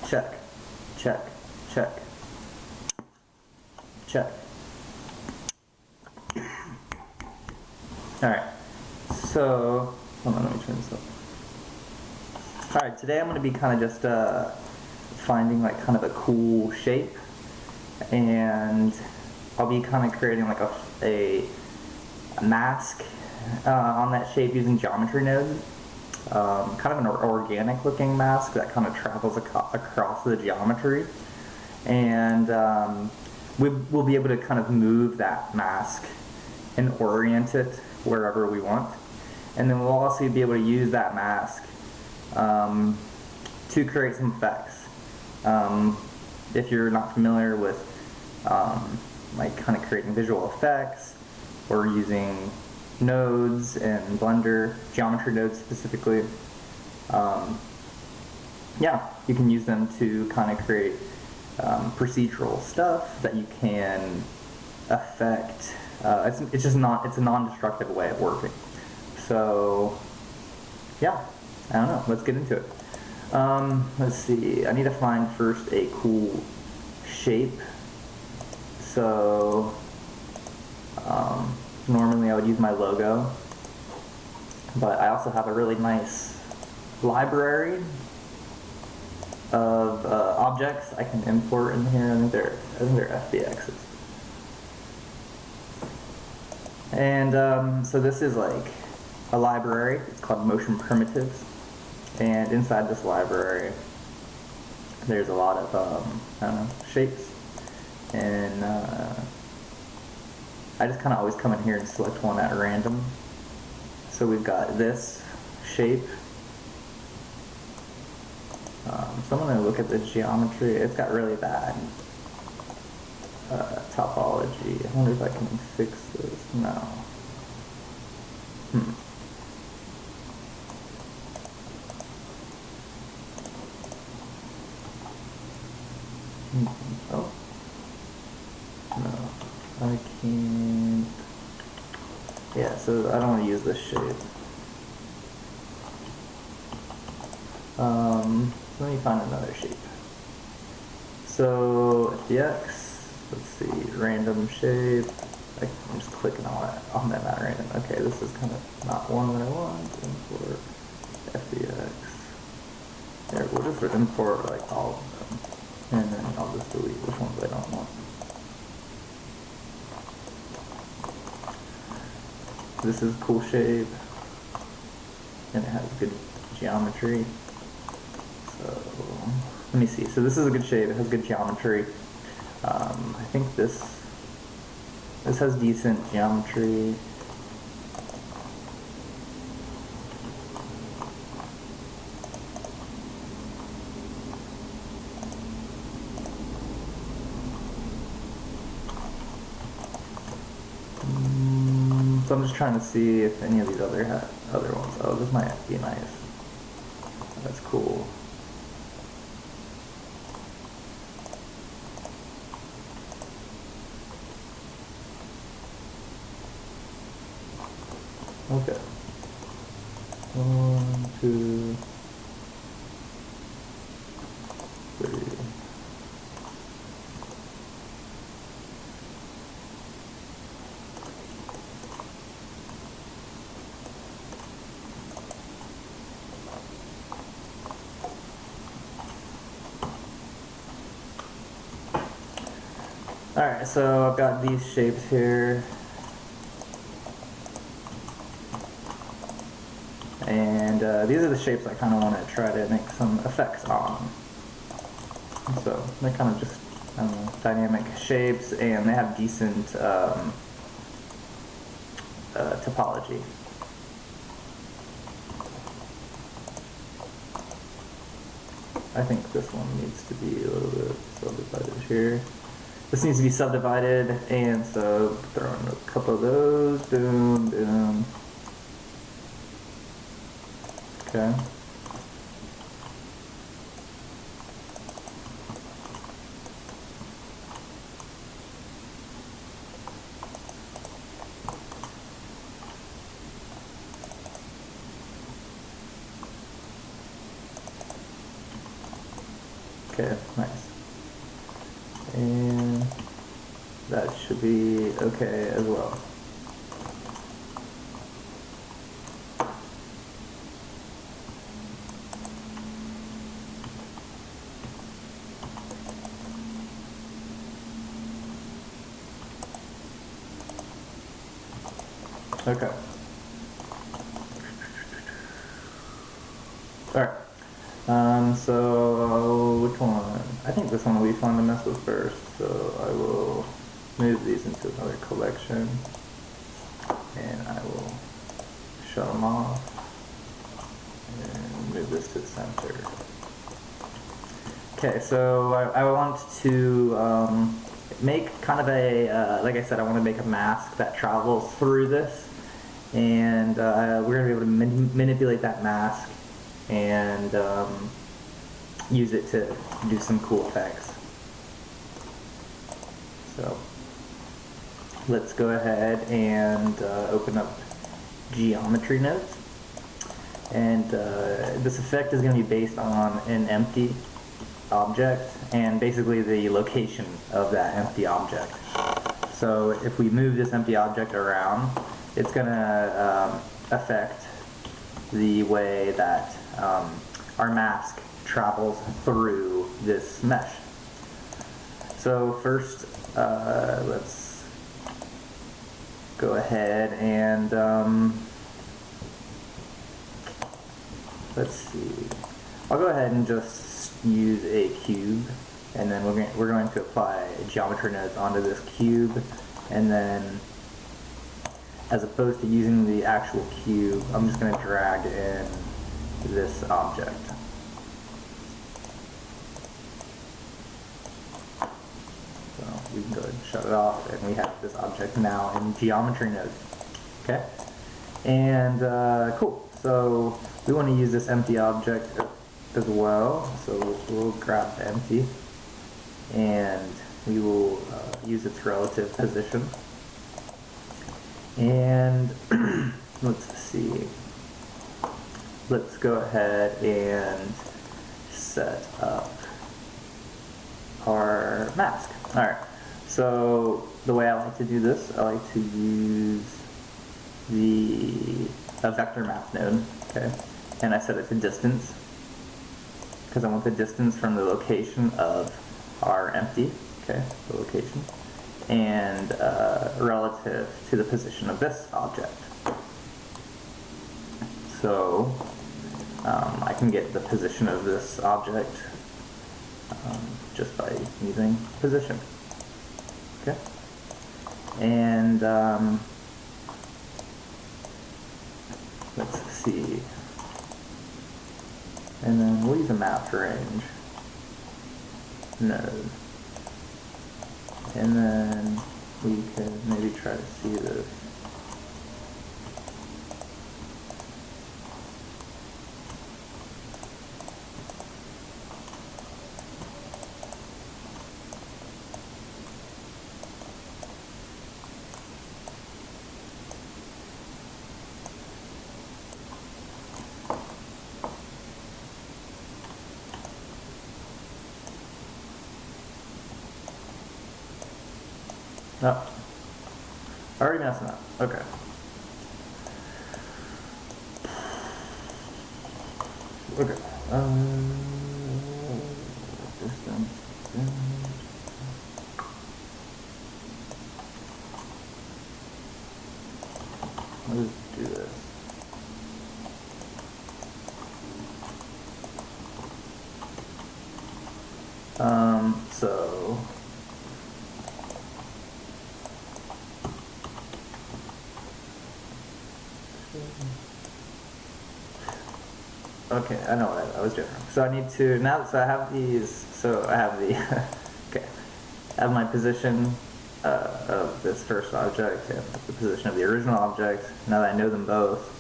check, check, check, check. Alright, so, hold on, let me turn this up. Alright, today I'm going to be kind of just finding like kind of a cool shape, and I'll be kind of creating like a mask on that shape using geometry nodes. Kind of an organic looking mask that kind of travels across the geometry, and we'll be able to kind of move that mask and orient it wherever we want, and then we'll also be able to use that mask to create some effects. If you're not familiar with like kind of creating visual effects or using nodes and Blender, geometry nodes specifically, yeah, you can use them to kind of create procedural stuff that you can affect. It's a non-destructive way of working. So yeah, I don't know, let's get into it. Let's see, I need to find first a cool shape. So normally I would use my logo, but I also have a really nice library of objects I can import in here. I think they're FBXs. And so this is like a library. It's called Motion Primitives, and inside this library there's a lot of I don't know, shapes, and I just kind of always come in here and select one at random. So we've got this shape. So I'm going to look at the geometry. It's got really bad topology. I wonder if I can fix this. No. Oh. No. I can't. Yeah, so I don't want to use this shape. Let me find another shape. So FBX, let's see, random shape. I'm just clicking on them at random. Okay, this is kind of not one that I want. Import FBX. There, we'll just import like all of them, and then I'll just delete which ones I don't want. This is a cool shape, and it has good geometry. So let me see. So this is a good shape. It has good geometry. I think this has decent geometry. So I'm just trying to see if any of these other ones. Oh, this might be nice. That's cool. Okay. 1, 2, 3. Alright, so I've got these shapes here, and these are the shapes I kind of want to try to make some effects on. So they're kind of just, I don't know, dynamic shapes, and they have decent topology. I think this one needs to be a little bit subdivided here. This needs to be subdivided, and so throw in a couple of those. Boom, boom. Okay. Okay, nice. And that should be okay as well. Okay. Alright. So which one? I think this one will be fun to mess with first. So I will move these into another collection. And I will shut them off. And move this to the center. Okay, so I want to make kind of a, like I said, I want to make a mask that travels through this. And we're going to be able to manipulate that mask and use it to do some cool effects. So let's go ahead and open up geometry nodes. And this effect is going to be based on an empty object and basically the location of that empty object. So if we move this empty object around, it's going to affect the way that our mask travels through this mesh. So first, let's go ahead and let's see. I'll go ahead and just use a cube, and then we're going to apply geometry nodes onto this cube, and then as opposed to using the actual cube, I'm just going to drag in this object. So we can go ahead and shut it off, and we have this object now in geometry nodes. Okay? And cool. So we want to use this empty object as well. So we'll grab the empty, and we will use its relative position. And let's see. Let's go ahead and set up our mask. Alright, so the way I like to do this, I like to use a vector map node, okay? And I set it to distance, because I want the distance from the location of our empty, okay, the location, and relative to the position of this object. So I can get the position of this object just by using position. Okay, and let's see, and then we'll use a map range node. And then we can maybe try to see this. Oh, already messing up. Okay. Okay. Distance. Let's do this. So. Okay, I know what I was doing. So I need to, now, so I have these, so I have the, okay, I have my position of this first object and the position of the original object. Now that I know them both,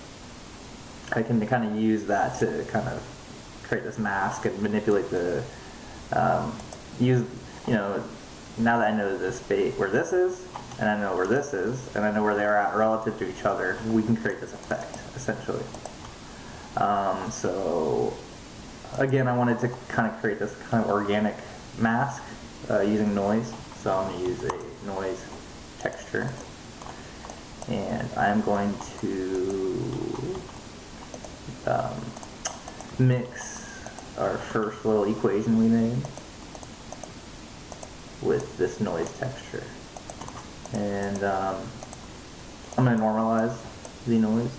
I can kind of use that to kind of create this mask and manipulate the, use, you know, now that I know this where this is, and I know where this is, and I know where they are at relative to each other, we can create this effect, essentially. So Again, I wanted to kind of create this kind of organic mask using noise. So I'm going to use a noise texture. And I'm going to mix our first little equation we made with this noise texture. And I'm going to normalize the noise.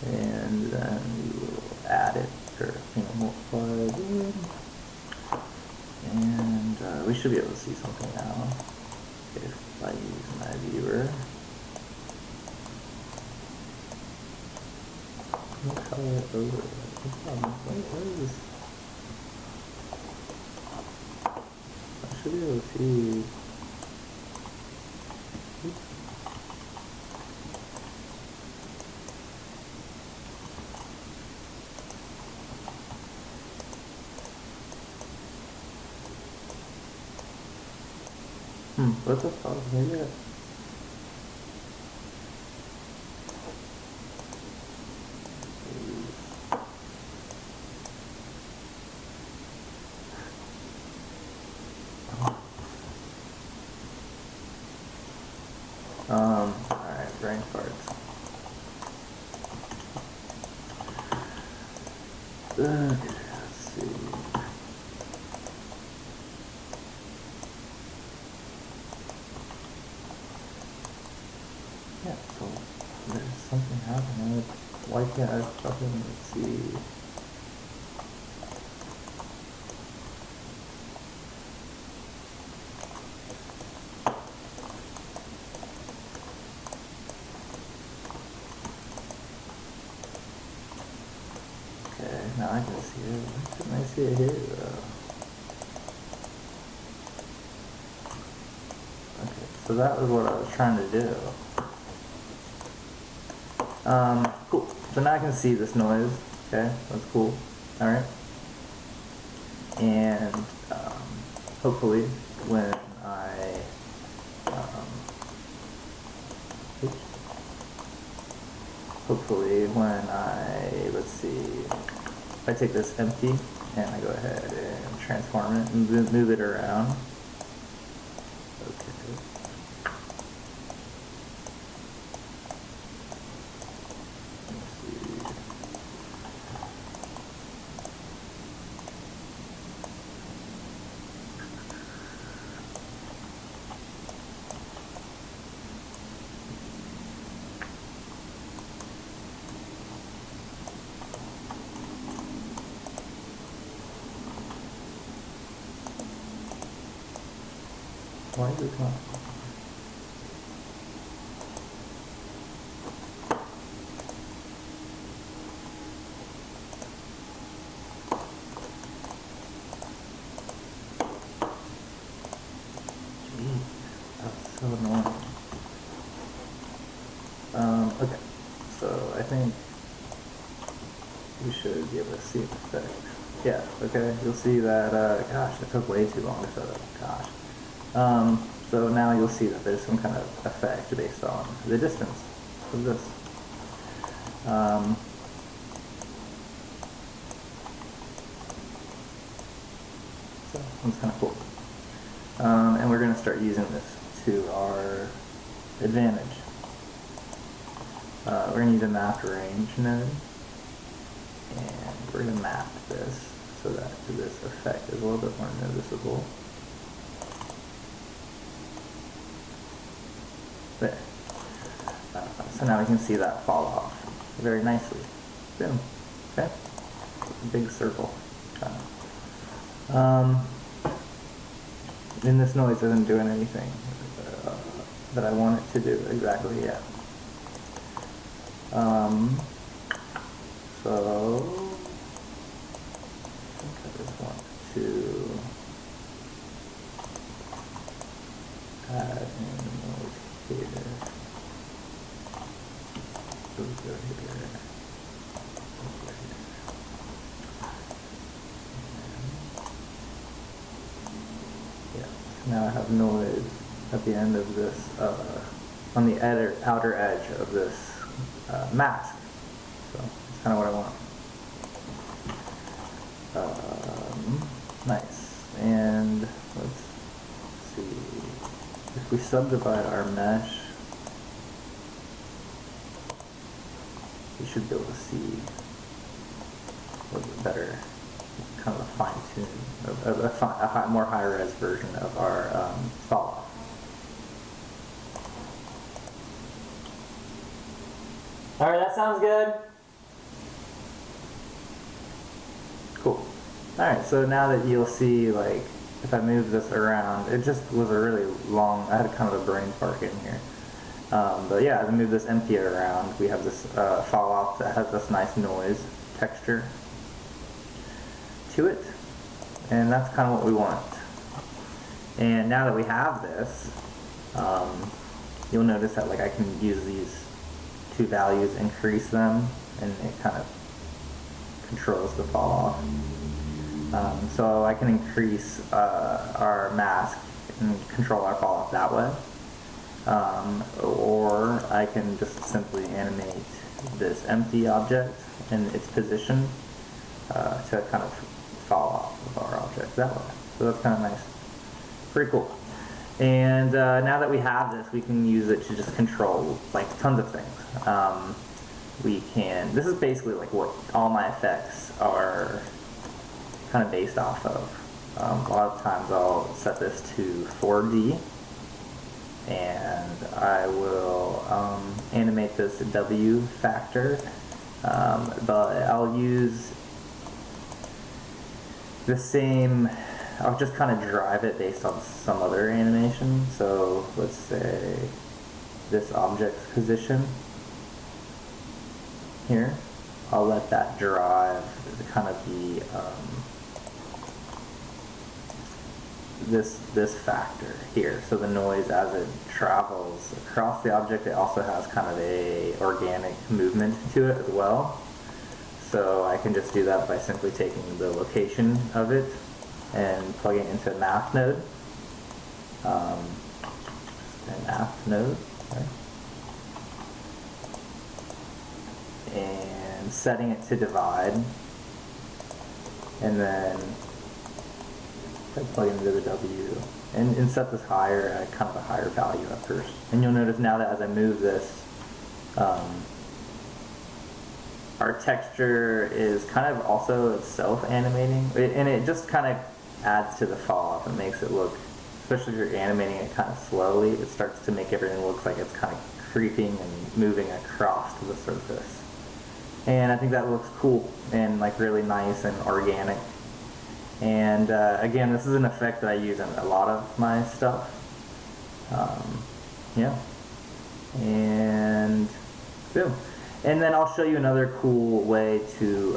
And then we will add it, or multiply it. And we should be able to see something now if I use my viewer. Color overlay. What is this? I should be able to see. Oops. What's the problem here? Alright, brain farts. Okay, let's see. Yeah, so there's something happening. Why can't I fucking see? Okay, now I can see it. Why couldn't I see it here though? Okay, so that was what I was trying to do. Cool. So now I can see this noise. Okay, that's cool. Alright. And hopefully when I let's see, if I take this empty and I go ahead and transform it and move it around. Okay. Why is it not? Gee, that's so annoying. Okay, so I think we should be able to see the effect. Yeah, okay, you'll see that, gosh, it took way too long, so gosh. So now you'll see that there's some kind of effect based on the distance of this. So that's kind of cool. And we're going to start using this to our advantage. We're going to use a mapped range node, and we're going to map this so that this effect is a little bit more noticeable. There. So now we can see that fall off very nicely. Boom. Okay? Big circle. And this noise isn't doing anything that I want it to do exactly yet. So I think I just want to add in noise here. Go here. Yeah. Now I have noise at the end of this, on the outer edge of this mask. So let's kind of what I want. Nice. And let's see. If we subdivide our mesh, we should be able to see a little bit better, kind of a fine-tune, a more high-res version of our fall off. All right, that sounds good. Cool. All right, so now that you'll see, like, if I move this around, it just was a really long, I had kind of a brain fart in here. But yeah, as I move this empty around, we have this fall off that has this nice noise texture to it. And that's kind of what we want. And now that we have this, you'll notice that like I can use these two values, increase them, and it kind of controls the fall off. So I can increase our mask and control our fall off that way. Or I can just simply animate this empty object and its position to kind of fall off of our object that way. So that's kind of nice. Pretty cool. And now that we have this, we can use it to just control like tons of things. We can, this is basically like what all my effects are kind of based off of. A lot of times I'll set this to 4D and I will animate this W factor, but I'll use the same, I'll just kind of drive it based on some other animation. So let's say this object's position here, I'll let that drive kind of the this factor here. So the noise as it travels across the object, it also has kind of a organic movement to it as well. So I can just do that by simply taking the location of it and plugging it into a math node. An math node, right? And setting it to divide, and then I plug into the W and set this higher at kind of a higher value at first. And you'll notice now that as I move this, our texture is kind of also itself animating, and it just kind of adds to the fall off and makes it look, especially if you're animating it kind of slowly, it starts to make everything look like it's kind of creeping and moving across to the surface. And I think that looks cool and like really nice and organic. And again, this is an effect that I use in a lot of my stuff. Yeah. And boom. And then I'll show you another cool way to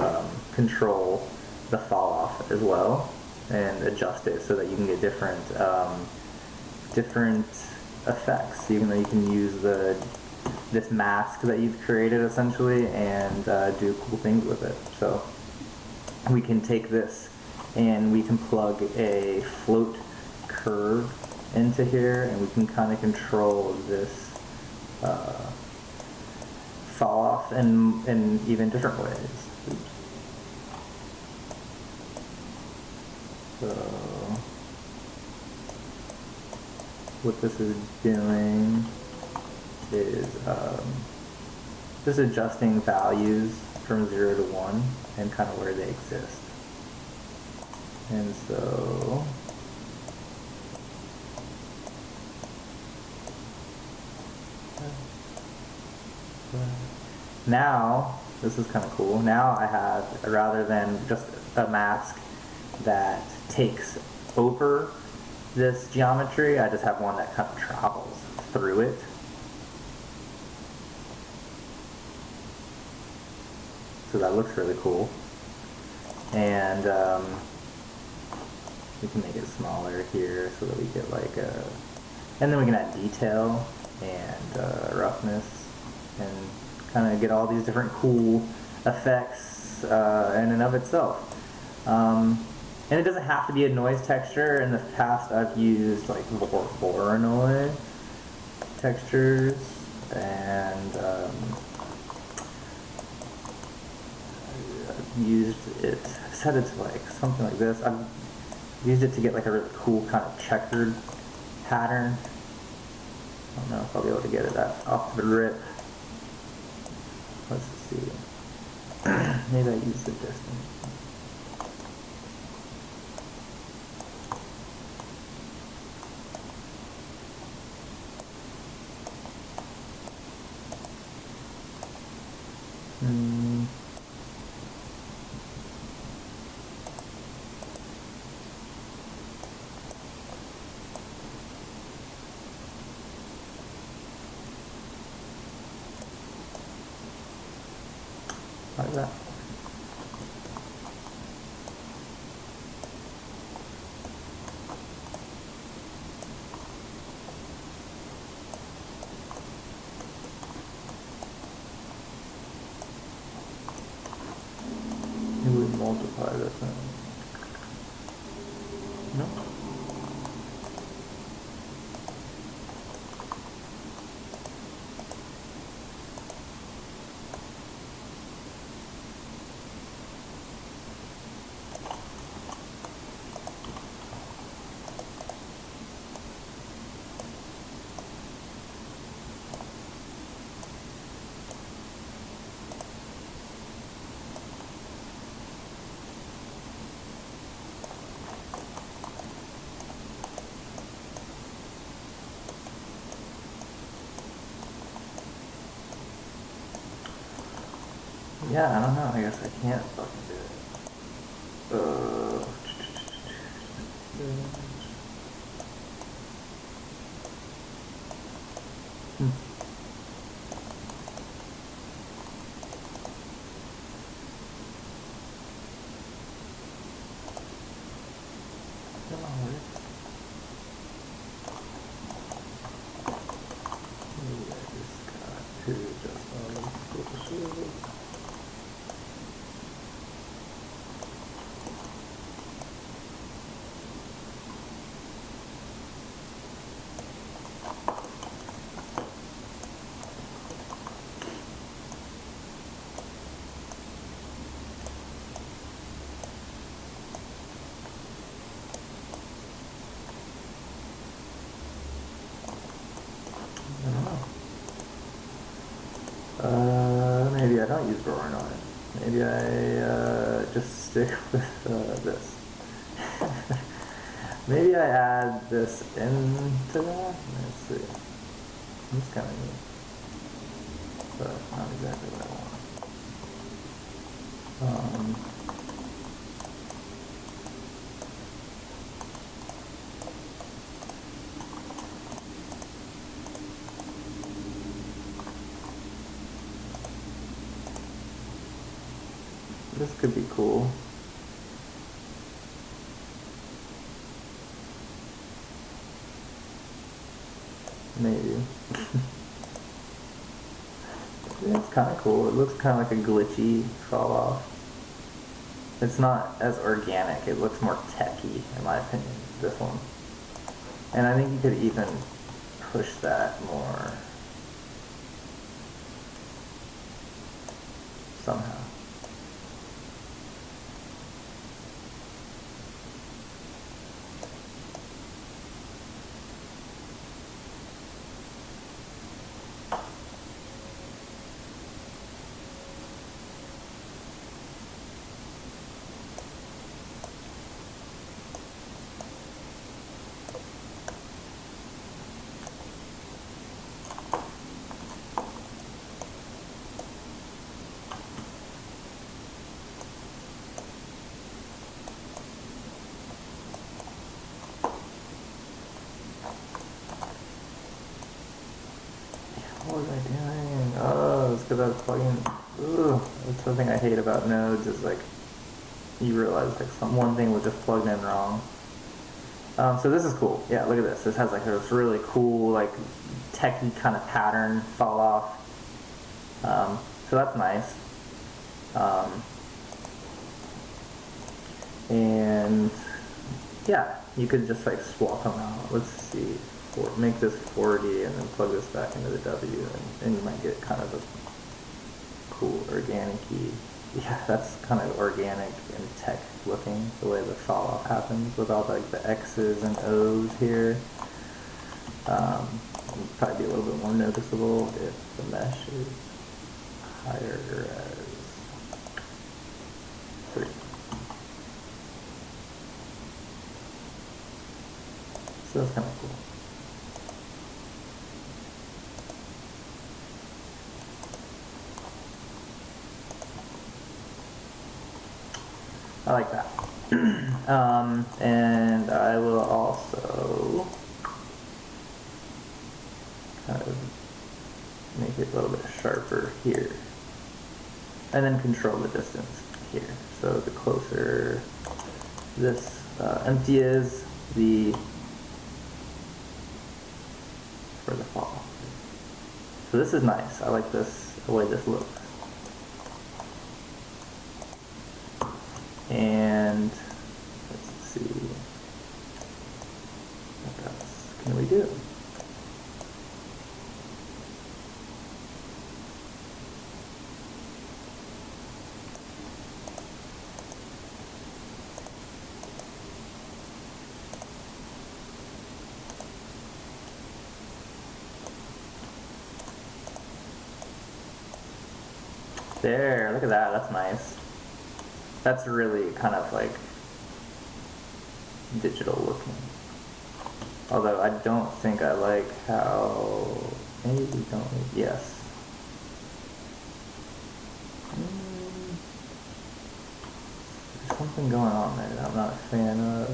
control the fall off as well and adjust it so that you can get different different effects. Even though you can use this mask that you've created essentially and do cool things with it. So we can take this and we can plug a float curve into here, and we can kind of control this fall off in even different ways. Oops. So what this is doing is just adjusting values from 0 to 1 and kind of where they exist. And so now, this is kind of cool, now I have, rather than just a mask that takes over this geometry, I just have one that kind of travels through it. So that looks really cool. And we can make it smaller here so that we get like a, and then we can add detail and roughness and kind of get all these different cool effects in and of itself. And it doesn't have to be a noise texture. In the past I've used like Voronoi textures and used it, I've set it to like something like this. I've used it to get like a really cool kind of checkered pattern. I don't know if I'll be able to get it off the rip. Let's see. Maybe I use the distance. Like that. It would multiply this thing. No? Yeah, I don't know. I guess I can't fucking do it. Come on, Rick. Maybe I just got to adjust all these bullshit. Maybe I don't use drawing on it. Maybe I just stick with this. Maybe I add this into that. Let's see. It's kind of neat, but not exactly what I want. This could be cool. Maybe. Yeah, it's kind of cool. It looks kind of like a glitchy fall off. It's not as organic. It looks more techy, in my opinion, this one. And I think you could even push that more somehow. What was I doing? Oh, it's because I was plugging. Ugh, that's the thing I hate about nodes is like you realize like one thing was just plugged in wrong. So this is cool. Yeah, look at this. This has like this really cool like techie kind of pattern fall off. So that's nice. And yeah, you could just like swap them out. Let's see. Make this 40 and then plug this back into the W, and you might get kind of a cool organic-y yeah, that's kind of organic and tech looking, the way the fall off happens with all like the X's and O's here. It'd probably be a little bit more noticeable if the mesh is higher as 3. So that's kind of cool. I like that. And I will also kind of make it a little bit sharper here. And then control the distance here. So the closer this empty is, the further fall. So this is nice. I like this, the way this looks. And let's see, what else can we do? There, look at that, that's nice. That's really kind of like digital looking. Although I don't think I like how, maybe we don't, yes. There's something going on there that I'm not a fan of.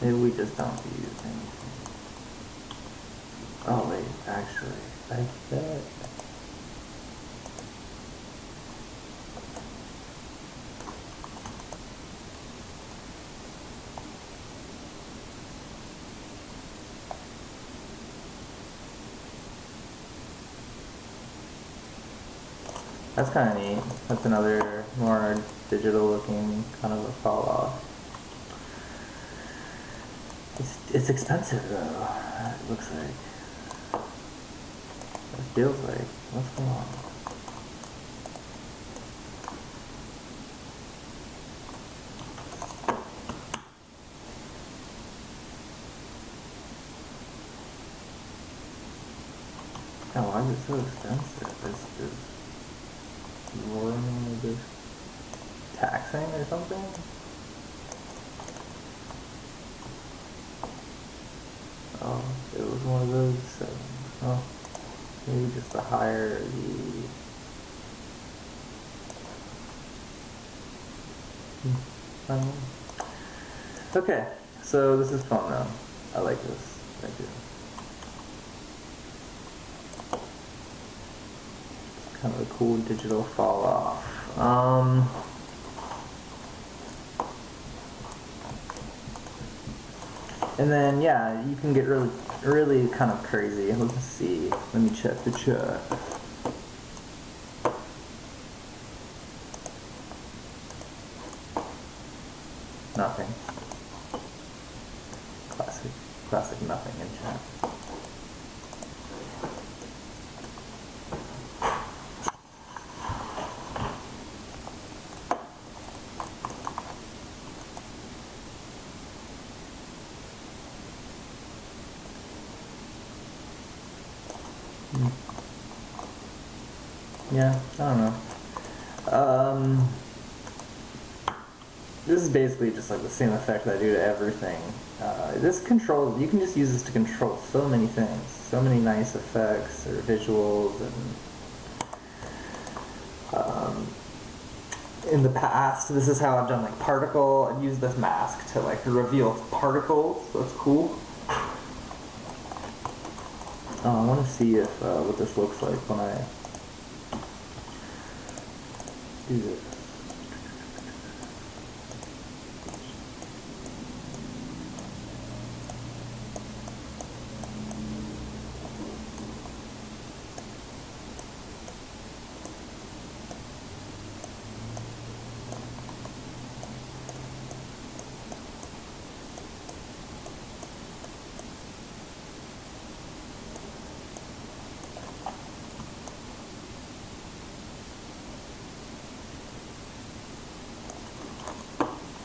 Maybe we just don't use anything. Oh wait, actually, I bet. That's kind of neat. That's another more digital looking kind of a fall off. It's expensive though, it looks like. It feels like. What's going on? Oh, why is it so expensive? Is Roaring just taxing or something? Oh, it was one of those settings. Oh, maybe just the higher the... I don't know. Okay, so this is fun though. I like this idea. Kind of a cool digital fall off. And then yeah, you can get really kind of crazy. Let's see. Let me check the chat. Nothing. Classic nothing in chat. Yeah, I don't know. This is basically just like the same effect that I do to everything. This control, you can just use this to control so many things, so many nice effects or visuals. And in the past, this is how I've done like particle. I've used this mask to like reveal particles. So that's cool. I want to see if what this looks like when I do this.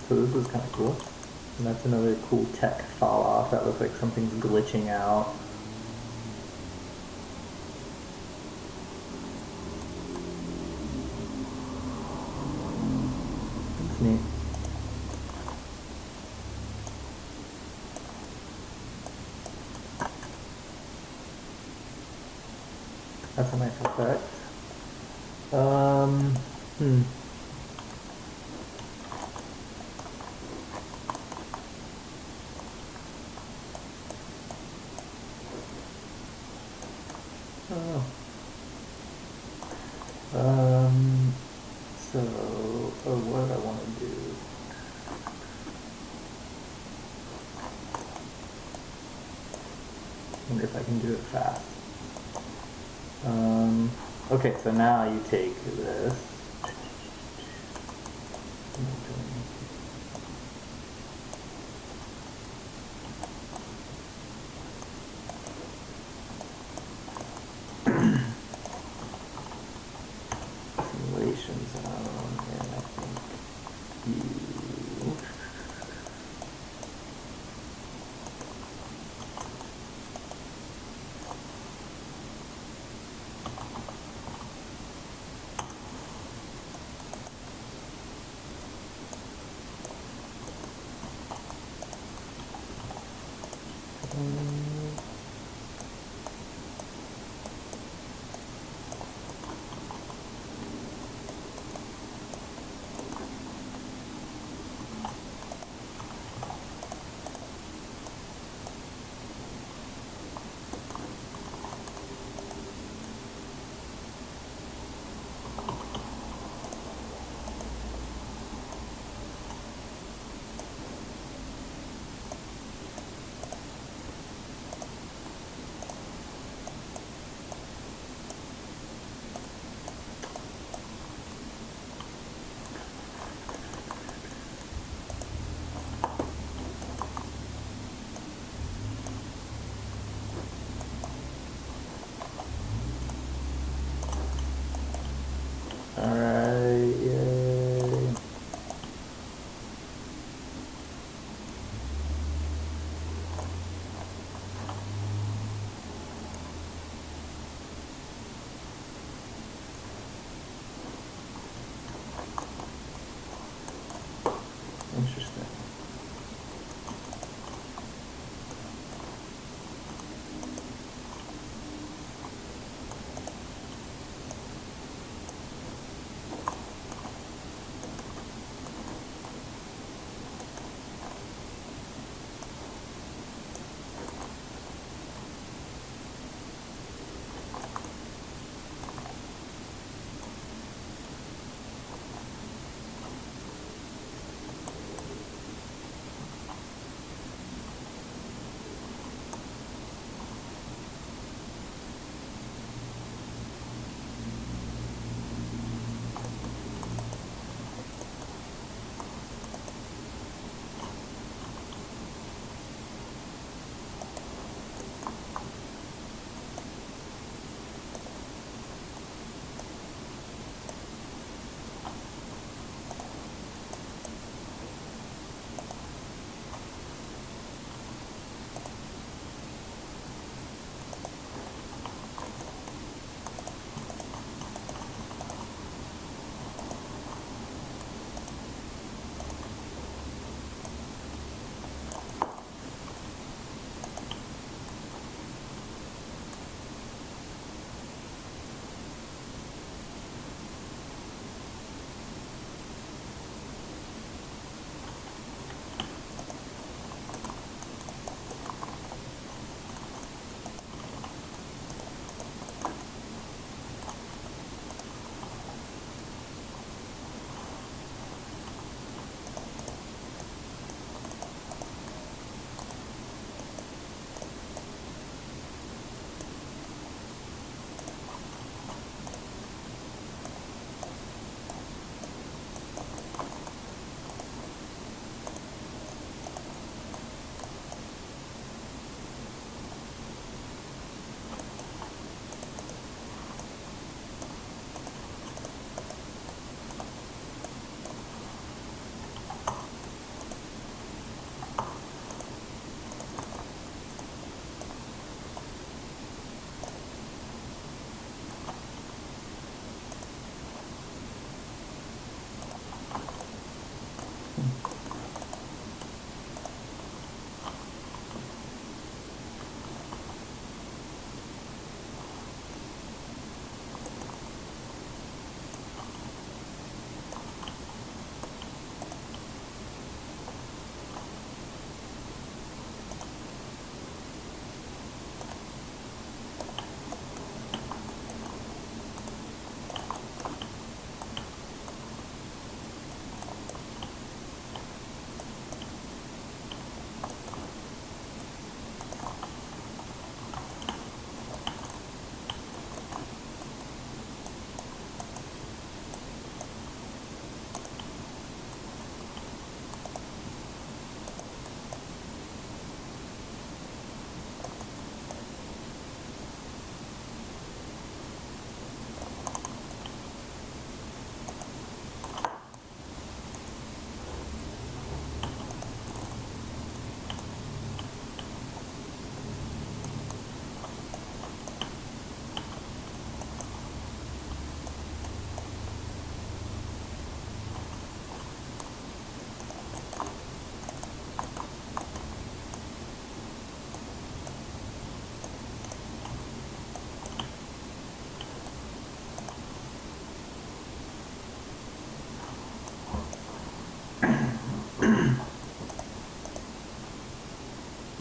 So this is kind of cool. And that's another cool tech fall off. That looks like something's glitching out. That's neat. That's a nice effect. Hmm. I don't know. So, what do I want to do? I wonder if I can do it fast. Okay, so now you take this. Simulation zone, and I think you. Alright, yay. Interesting.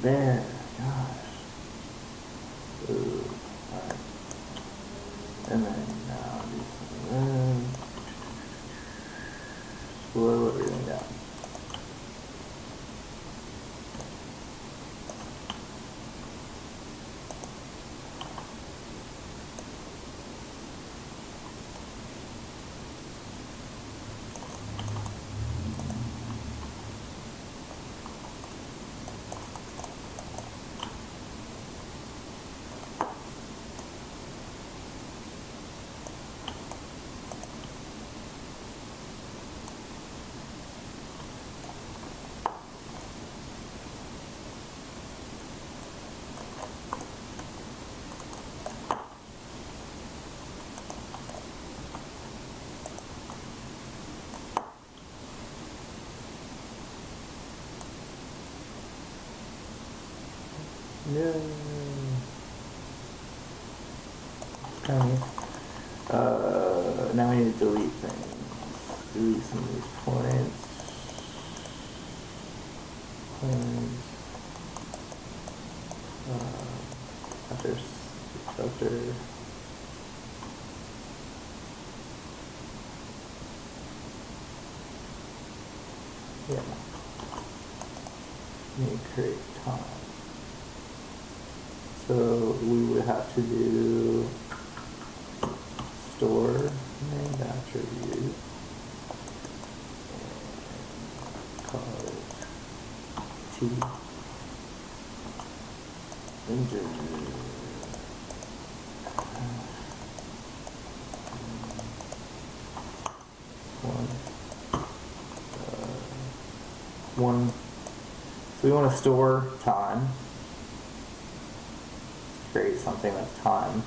There. Gosh. Ooh. Alright. And then now do some slow everything down. No. Tiny. Now I need to delete things. Delete some of these points. Filter. Yeah. Need to create time. So we would have to do store named attribute and call it T integer. One. So we want to store time. Create something that's time.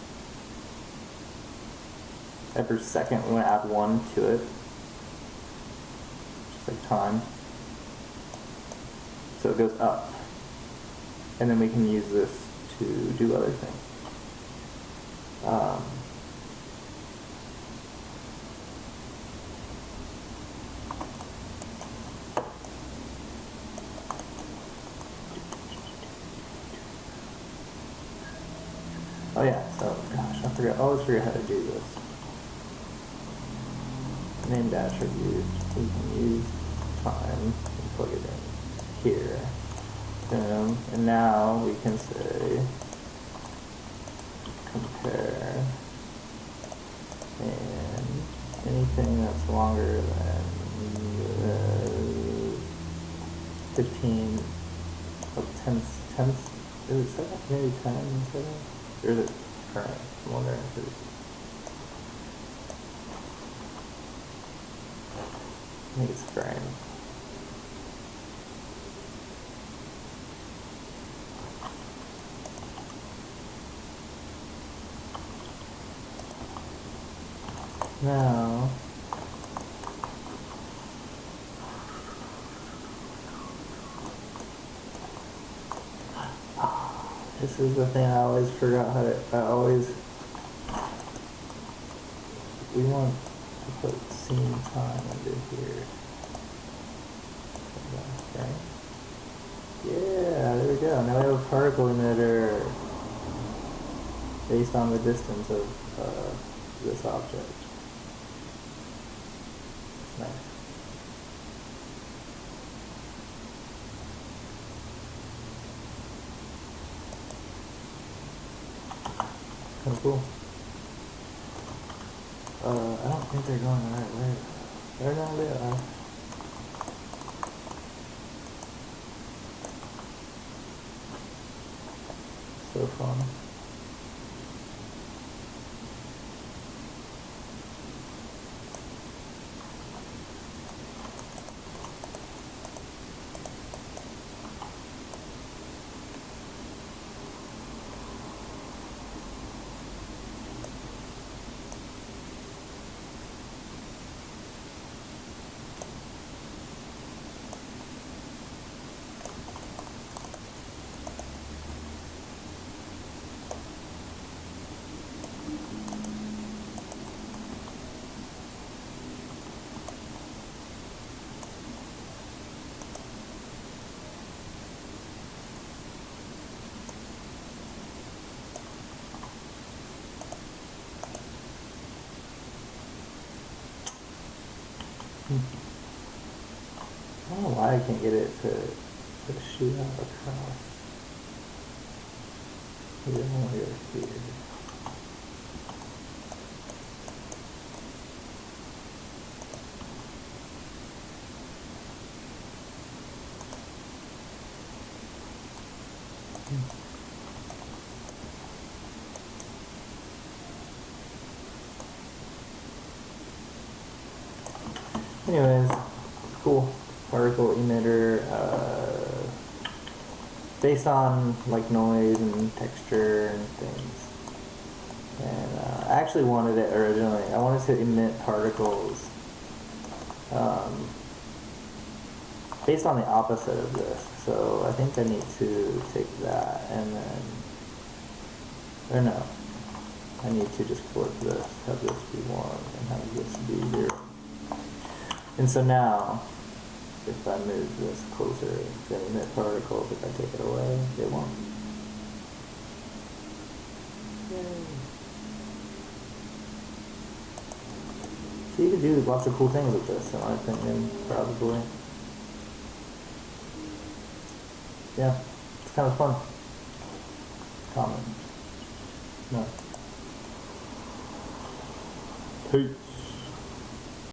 Every second we want to add 1 to it. Just like time. So it goes up. And then we can use this to do other things. Oh yeah, so gosh, I always forget how to do this. Named attribute, we can use time and plug it in here. Boom, and now we can say compare, and anything that's longer than 15 of 10, is it 7? Maybe 10 instead of? Or is it current? I'm wondering if it's... I think it's frame. Now, this is the thing I always forgot how to, we want to put scene time under here. Okay. Yeah, there we go. Now we have a particle emitter based on the distance of this object. Nice. Kind of cool. I don't think they're going the right way. They're not there. So fun. I don't know why I can't get it to shoot out across. Maybe I'm over here. Anyways, cool particle emitter, based on like noise and texture and things. And I actually wanted it originally. I wanted to emit particles based on the opposite of this. So I think I need to take that and then, or no, I need to just flip this, have this be 1 and have this be 0. And so now, if I move this closer, it's going to emit particles. If I take it away, it won't. Yay. So you could do lots of cool things with this, in my opinion, probably. Yeah, it's kind of fun. Comment. No. Peace.